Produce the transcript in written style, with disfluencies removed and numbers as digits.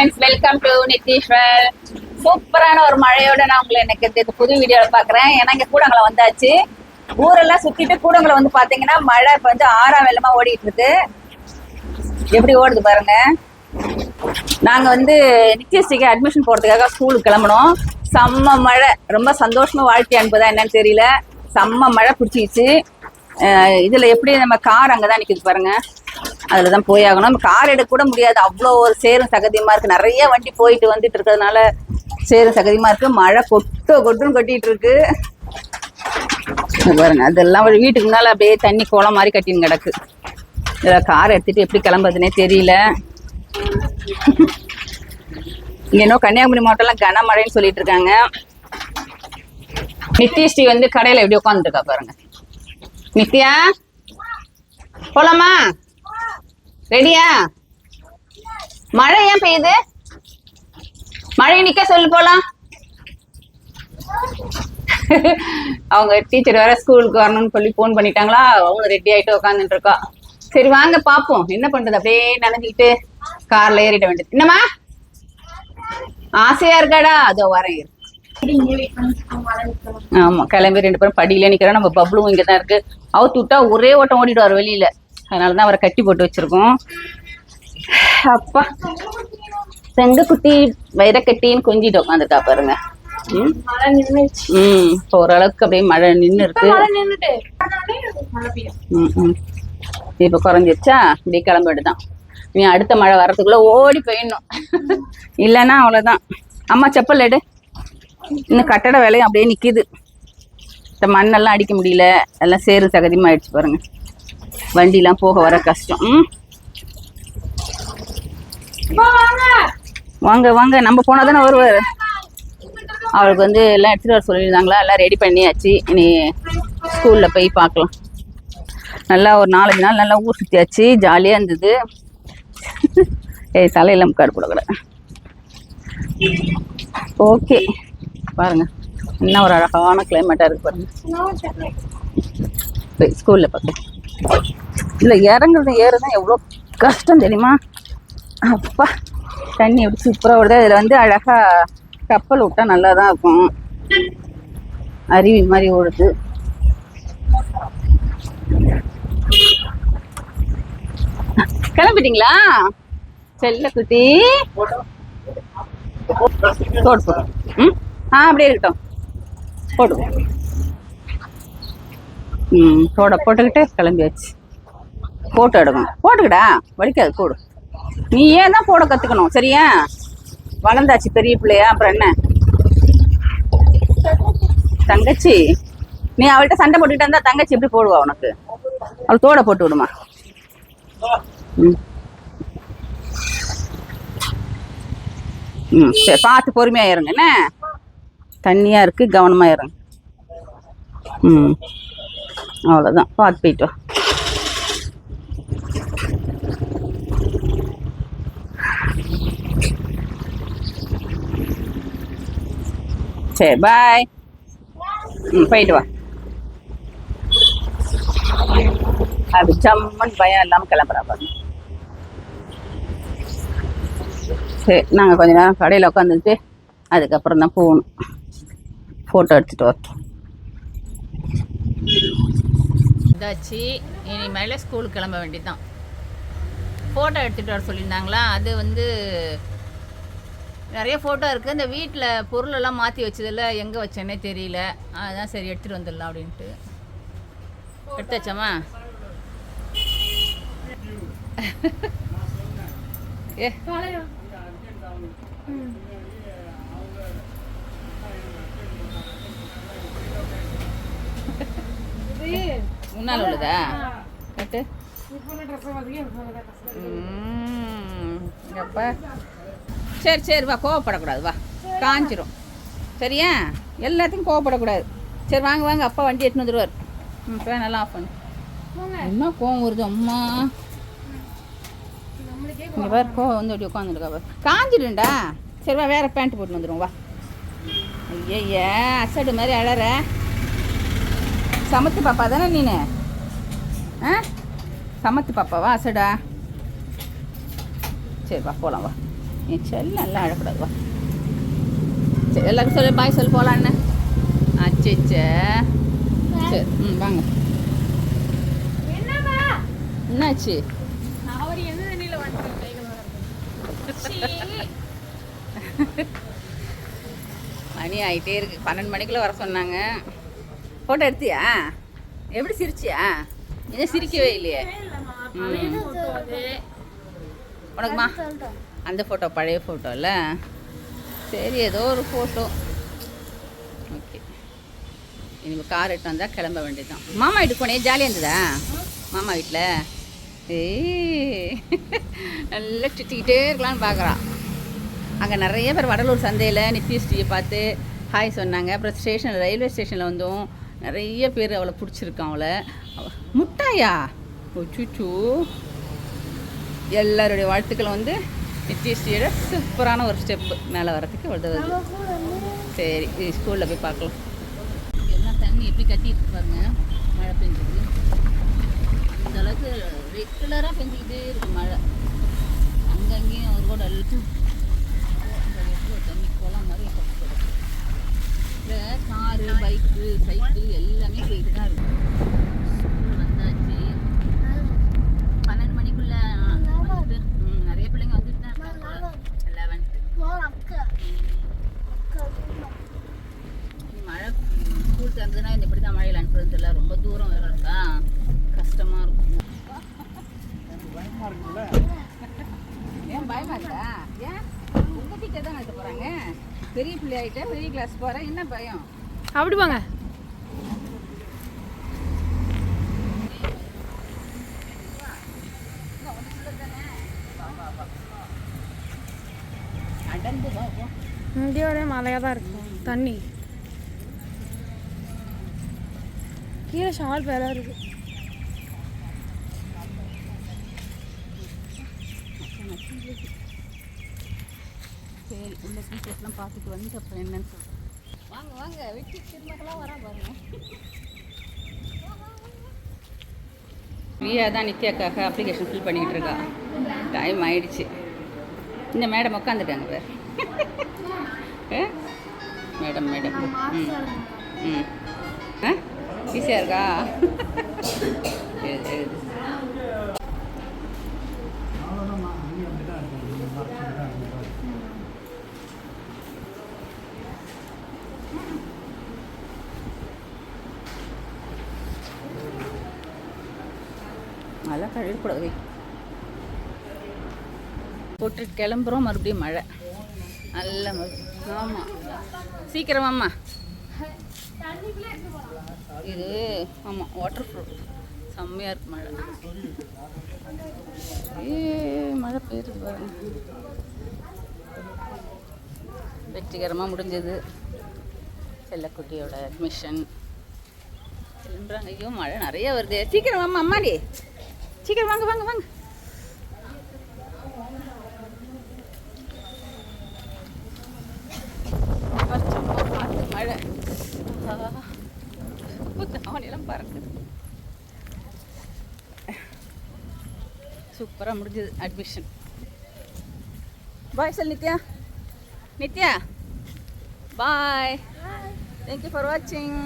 Friends, welcome to Nitishwar. சூப்பரான ஒரு மழையோட நான் உங்களை எனக்கு புது வீடியோவில் பார்க்குறேன். ஏன்னா இங்கே கூடங்களை வந்தாச்சு. ஊரெல்லாம் சுற்றிட்டு கூடங்களை வந்து பார்த்தீங்கன்னா மழை இப்போ வந்து 6ஆம் வெள்ளமாக ஓடிட்டு இருக்கு. எப்படி ஓடுது பாருங்க. நாங்கள் வந்து நித்யஸ்ரீக்கு அட்மிஷன் போடுறதுக்காக ஸ்கூலுக்கு கிளம்பணும். செம்ம மழை, ரொம்ப சந்தோஷமா வாழ்க்கை அனுப்புதா என்னன்னு தெரியல. செம்ம மழை பிடிச்சிச்சு. இதில் எப்படி நம்ம கார் அங்கே தான் நிற்கிது பாருங்க. அதில் தான் போய் ஆகணும். நம்ம கார் எடுக்க கூட முடியாது, அவ்வளோ ஒரு சேரும் சகதியமாக இருக்குது. நிறைய வண்டி போயிட்டு வந்துட்டு இருக்கிறதுனால சேரும் சகதியமாக இருக்குது. மழை கொட்டுன்னு கொட்டிகிட்டு இருக்கு பாருங்க. அதெல்லாம் வீட்டுக்கு முன்னால் அப்படியே தண்ணி கோலம் மாதிரி கட்டின்னு கிடக்கு. இதில் கார் எடுத்துகிட்டு எப்படி கிளம்புறதுனே தெரியல. இங்கே இன்னும் கன்னியாகுமரி மாவட்டம்லாம் கனமழைன்னு சொல்லிட்டு இருக்காங்க. நித்யஸ்ரீ வந்து கடையில் எப்படி உட்காந்துருக்கா பாருங்க. நித்யா, போலாமா? ரெடியா? மழை ஏன் பெய்யுது? மழை நிக்க சொல்லு, போலாம். அவங்க டீச்சர் வேற ஸ்கூலுக்கு வரணும்னு சொல்லி போன் பண்ணிட்டாங்களா. அவங்க ரெடி ஆயிட்டு உட்காந்துட்டு இருக்கா. சரி வாங்க பாப்போம் என்ன பண்றது. அப்படியே நனைஞ்சுக்கிட்டு கார்ல ஏறிட வேண்டியது. என்னம்மா ஆசையா இருக்காடா? அதோ வரேன். ஆமா, கிளம்பி 2 பேரும் படியில நிக்கிறோம். நம்ம பப்ளும் இங்கதான் இருக்கு. அவுத்து விட்டா ஒரே ஓட்டம் ஓடிடுவார் வெளியில. அதனாலதான் அவரை கட்டி போட்டு வச்சிருக்கோம். அப்பா, செங்க குட்டி வைரக்கட்டின்னு கொஞ்சிட்டு உட்காந்துருக்கா பாருங்க. இப்போ ஓரளவுக்கு அப்படியே மழை நின்று இருக்கு. இப்ப குறைஞ்சிருச்சா? இப்படியே கிளம்பிடுதான். நீ அடுத்த மழை வர்றதுக்குள்ள ஓடி போயிடணும். இல்லைன்னா அவ்வளவுதான். அம்மா செப்பல் எடு. இன்னும் கட்டட வேலையும் அப்படியே நிக்குது. இந்த மண்ணெல்லாம் அடிக்க முடியல. எல்லாம் சேரு சகதியமா ஆயிடுச்சு பாருங்க. வண்டிலாம் போக வர கஷ்டம். வாங்க வாங்க, நம்ம போனாதானே வருவார். அவருக்கு வந்து எல்லாம் எடுத்துட்டு வர சொல்லியிருந்தாங்களா. எல்லாம் ரெடி பண்ணியாச்சு. இனி ஸ்கூல்ல போய் பார்க்கலாம். நல்லா ஒரு 4-5 நாள் நல்லா ஊர் சுத்தியாச்சு. ஜாலியா இருந்தது. தலையில முக்காடு போடக்கூட. ஓகே பாருங்க, என்ன ஒரு அழகான கிளைமேட்டா இருக்கு பாருங்க. ஸ்கூல்ல பார்க்க இல்லை, இறங்குறது ஏறுதான் எவ்வளோ கஷ்டம் தெரியுமா? அப்பா, தண்ணி எப்படி சூப்பராக விடுது. அதில் வந்து அழகா கப்பல் விட்டா நல்லா தான் இருக்கும். அருவி மாதிரி ஓடுது. கிளம்பிட்டீங்களா செல்ல குட்டி? போட்டு போட்டு அப்படியே இருக்கட்டும். போட்டு தோட போட்டுக்கிட்டு கிளம்பியாச்சு. போட்டோ எடுக்கணும். போட்டுக்கடா, வலிக்காது, போடு. நீ ஏன் தான் போட கத்துக்கணும், சரியா? வளர்ந்தாச்சு, பெரிய பிள்ளையா. அப்புறம் என்ன தங்கச்சி? நீ அவள்கிட்ட சண்டை போட்டுக்கிட்டு இருந்தா தங்கச்சி எப்படி போடுவா உனக்கு? அவள் தோட போட்டு விடுமா. சரி, பார்த்து பொறுமையா இருங்க. என்ன தண்ணியா இருக்கு, கவனமா இருங்க. அவ்வளோதான், பார்த்து போயிட்டு வா. சரி, பாய். போயிட்டு வா. அது ஜம்மன் பயம் இல்லாமல் கிளம்புறா பாருங்க. சரி, நாங்கள் கொஞ்ச நேரம் கடையில் உட்காந்துட்டு அதுக்கப்புறம் தான் போகணும். ஃபோட்டோ எடுத்துகிட்டு வரட்டும். இதாச்சு, இனிமேல் ஸ்கூலுக்கு கிளம்ப வேண்டியதுதான். ஃபோட்டோ எடுத்துகிட்டு வர சொல்லியிருந்தாங்களா. அது வந்து நிறைய ஃபோட்டோ இருக்குது. இந்த வீட்டில் பொருளெல்லாம் மாற்றி வச்சதில் எங்கே வச்சேன்னே தெரியல. அதுதான் சரி எடுத்துகிட்டு வந்துடலாம் அப்படின்ட்டு எடுத்தாச்சாம்மா. முன்னால் உள்ளதா கட்டு. அப்பா சரி சரி, வா, கோவப்படக்கூடாது, வா, காஞ்சிரும், சரியா? எல்லாத்தையும் கோவப்படக்கூடாது. சரி வாங்க வாங்க, அப்பா வண்டி எடுத்துன்னு வந்துடுவார். ஃபேன் எல்லாம் ஆஃப் பண்ணு. என்ன கோவம் வருது அம்மா? இங்கே பாரு, கோவம் வந்து அப்படி உட்காந்துருக்கா. காஞ்சிடும்டா. சரி வா, வேறு பேண்ட் போட்டு வந்துடும், வா. ஐயா, அசடு மாதிரி அழற. சமத்து பாப்பா தானே நீனு? சமத்து பாப்பாவா? அசடா? சரி வா, போகலாம், வா. என் செல்லம் எல்லாம் அழக்கூடாது. வா சரி, எல்லாருக்கும் சொல்லு, பாய் சொல்லு, போகலான்னு. அச்சே சரி, வாங்க. என்னாச்சு? மணி ஆகிட்டே இருக்கு. 12 மணிக்குள்ளே வர சொன்னாங்க. ஃபோட்டோ எடுத்தியா? எப்படி சிரிச்சியா? இன்னும் சிரிக்கவே இல்லையே. உனக்குமா அந்த ஃபோட்டோ பழைய ஃபோட்டோ இல்லை? சரி, ஏதோ ஒரு ஃபோட்டோ. ஓகே, இனிமேல் கார் எடுத்து வந்தால் கிளம்ப வேண்டியதுதான். மாமா வீட்டுக்கு போனே, ஜாலியாக இருந்ததா மாமா வீட்டில்? நல்லா சுற்றிக்கிட்டே இருக்கலான்னு பார்க்குறான். அங்கே நிறைய பேர் வடலூர் சந்தையில் நித்யஸ்ரீயை பார்த்து ஹாய் சொன்னாங்க. அப்புறம் ஸ்டேஷனில், ரயில்வே ஸ்டேஷனில் வந்தோம், நிறைய பேர் அவளை பிடிச்சிருக்கான். அவளை முட்டாயா சுச்சு. எல்லாருடைய வாழ்த்துக்களும் வந்து நித்யஸ்ரீயோட சூப்பரான ஒரு ஸ்டெப்பு மேலே வரத்துக்கு உதவுது. சரி, ஸ்கூலில் போய் பார்க்கலாம். எல்லாம் தண்ணி எப்படி கட்டிட்டு பாருங்க. மழை பெஞ்சது இந்த அளவுக்கு ரெகுலராக பெஞ்சிக்கிட்டே இருக்கு மழை. அங்கங்கேயும் ஒரு கூட தண்ணி குளம் மாதிரி இல்லை. காரு, பைக்கு, சைக்கிள் எல்லாமே போயிட்டு தான் இருக்கு. ஸ்கூல் வந்தாச்சு. 12 மணிக்குள்ளே வந்துட்டு நிறைய பிள்ளைங்க வந்துட்டு தான் இருக்காங்க. 11 மழை ஸ்கூல் திறந்துன்னா இந்த எப்படி தான் மழையில் அனுப்புறது இல்லை. ரொம்ப தூரம் வேறு இருக்கா, கஷ்டமாக இருக்கும். ஏன் பயமா இருக்கா? ஏன் உங்கள் டீச்சர் தான் நடத்த போகிறாங்க. பெரிய பிள்ளை ஆகிட்ட, பெரிய கிளாஸ் போகிறேன், என்ன பயம்? அப்படி வாங்க. அடர்ந்து பார்ப்போம். இங்கே ஒரே மழையாக தான் இருக்கும். தண்ணி கீழே ஷால் வேலை இருக்கு. சரி, உள்ள டீச்சர்ஸ்லாம் பார்த்துட்டு வந்து அப்புறம் என்னன்னு சொல்கிறேன். வாங்க வாங்க, வெட்டி திருமக்கெல்லாம் வரா பாருங்க. பிரியா தான் நித்யாக்காக அப்ளிகேஷன் ஃபில் பண்ணிக்கிட்டு இருக்கா. டைம் ஆயிடுச்சு. இந்த மேடம் உட்காந்துட்டாங்க பேர். மேடம் மேடம் ஈஸியாக இருக்கா? எழுது. மழை கழுவிக்கூடாது. போட்டு கிளம்புறோம், மறுபடியும் மழை. நல்ல மழை. ஆமாம், சீக்கிரமாம்மா. இது ஆமாம், வாட்டர் ப்ரூஃப். செம்மையாக இருக்கு மழை. மழை பெய்யுது பாருங்க. வெற்றிகரமாக முடிஞ்சது செல்லக்குட்டியோட அட்மிஷன். கிளம்புறாங்க. ஐயோ மழை நிறைய வருது. சீக்கிரம் வாம்மா. அம்மாடி சீக்கிரம் வாங்க வாங்க வாங்க. மழை அவனெல்லாம் பறக்குது. சூப்பராக முடிஞ்சது அட்மிஷன். பாய் சொல் நித்யா. நித்யா பாய். தேங்க்யூ ஃபார் வாட்சிங்.